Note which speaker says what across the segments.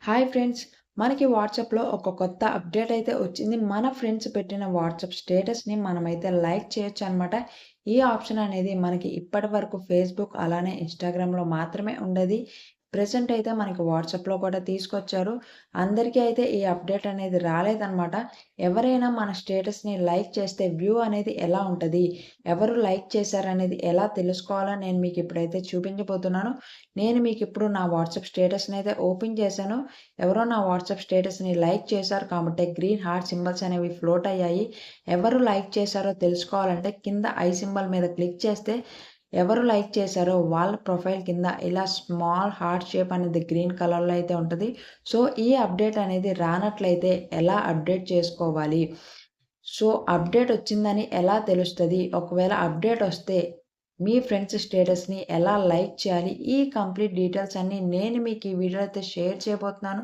Speaker 1: Hi friends! మనకి వాట్సాప్‌లో ఒక కొత్త అప్డేట్ అయితే వచ్చింది. మన ఫ్రెండ్స్ పెట్టిన వాట్సాప్ స్టేటస్‌ని మనమైతే లైక్ చేయొచ్చనమాట. ఈ ఆప్షన్ అనేది మనకి ఇప్పటివరకు ఫేస్‌బుక్ అలానే ఇన్‌స్టాగ్రామ్‌లో మాత్రమే ఉండేది. ప్రెజెంట్ అయితే మనకి వాట్సాప్‌లో కూడా తీసుకొచ్చారు. అందరికీ అయితే ఈ అప్డేట్ అనేది రాలేదనమాట. ఎవరైనా మన స్టేటస్‌ని లైక్ చేస్తే వ్యూ అనేది ఎలా ఉంటది? ఎవరు లైక్ చేశారనేది ఎలా తెలుసుకోవాలో నేను మీకు ఇప్పుడైతే చూపించబోతున్నాను. నేను మీకిప్పుడు నా వాట్సాప్ స్టేటస్‌నైతే ఓపెన్ చేశాను. ఎవరో నా వాట్సాప్ స్టేటస్‌ని లైక్ చేశారు కాబట్టి గ్రీన్ హార్ట్ సింబల్స్ అనేవి ఫ్లోట్ అయ్యాయి. ఎవరు లైక్ చేశారో తెలుసుకోవాలంటే కింద ఐ సింబల్ మీద క్లిక్ చేస్తే ఎవరు లైక్ చేశారో వాళ్ళ ప్రొఫైల్ కింద ఇలా స్మాల్ హార్ట్ షేప్ అనేది గ్రీన్ కలర్‌లో అయితే ఉంటది. సో, ఈ అప్డేట్ అనేది రానట్లయితే ఎలా అప్డేట్ చేసుకోవాలి? సో, అప్డేట్ వచ్చిందని ఎలా తెలుస్తది? ఒకవేళ అప్డేట్ వస్తే మీ ఫ్రెండ్స్ స్టేటస్‌ని ఎలా లైక్ చేయాలి? ఈ కంప్లీట్ డీటెయిల్స్ అన్నీ నేను మీకు ఈ వీడియోలో అయితే షేర్ చేయబోతున్నాను.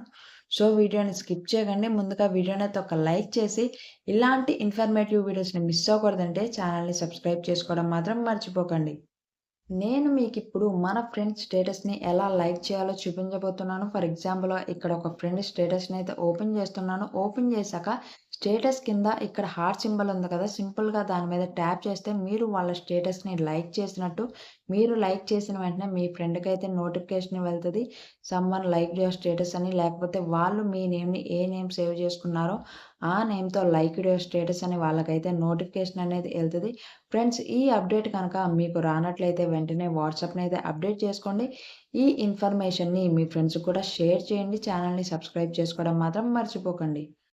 Speaker 1: సో, వీడియోని స్కిప్ చేయకండి. ముందుగా వీడియోనైతే ఒక లైక్ చేసి ఇలాంటి ఇన్ఫర్మేటివ్ వీడియోస్‌ని మిస్ అవ్వకూడదంటే ఛానెల్‌ని సబ్స్క్రైబ్ చేసుకోవడం మాత్రం మర్చిపోకండి. నేను మీకిప్పుడు మన ఫ్రెండ్ స్టేటస్‌ని ఎలా లైక్ చేయాలో చూపించబోతున్నాను. ఫర్ ఎగ్జాంపుల్ ఇక్కడ ఒక ఫ్రెండ్ స్టేటస్‌ని అయితే ఓపెన్ చేస్తున్నాను. ఓపెన్ చేశాక స్టేటస్ కింద ఇక్కడ హార్ట్ సింబల్ ఉంది కదా! సింపుల్‌గా దాని మీద ట్యాప్ చేస్తే మీరు వాళ్ళ స్టేటస్‌ని లైక్ చేసినట్టు, మీరు లైక్ చేసిన వెంటనే మీ ఫ్రెండ్‌కైతే నోటిఫికేషన్ వెళ్తది. సమ్‌వన్ లైక్డ్ యువర్ స్టేటస్ అని లేకపోతే వాళ్ళు మీ నేమ్‌ని ఏ నేమ్ సేవ్ చేసుకున్నారో ఆ నేమ్‌తో లైక్డ్ యువర్ స్టేటస్ అని వాళ్ళకైతే నోటిఫికేషన్ అనేది ఎళ్తది. ఫ్రెండ్స్ ఈ అప్డేట్ కనుక మీకు రానట్లయితే వెంటనే వాట్సాప్‌ని అయితే అప్డేట్ చేసుకోండి. ఈ ఇన్ఫర్మేషన్‌ని మీ ఫ్రెండ్స్‌కి కూడా షేర్ చేయండి. ఛానెల్‌ని సబ్స్క్రైబ్ చేసుకోవడం మాత్రం మర్చిపోకండి.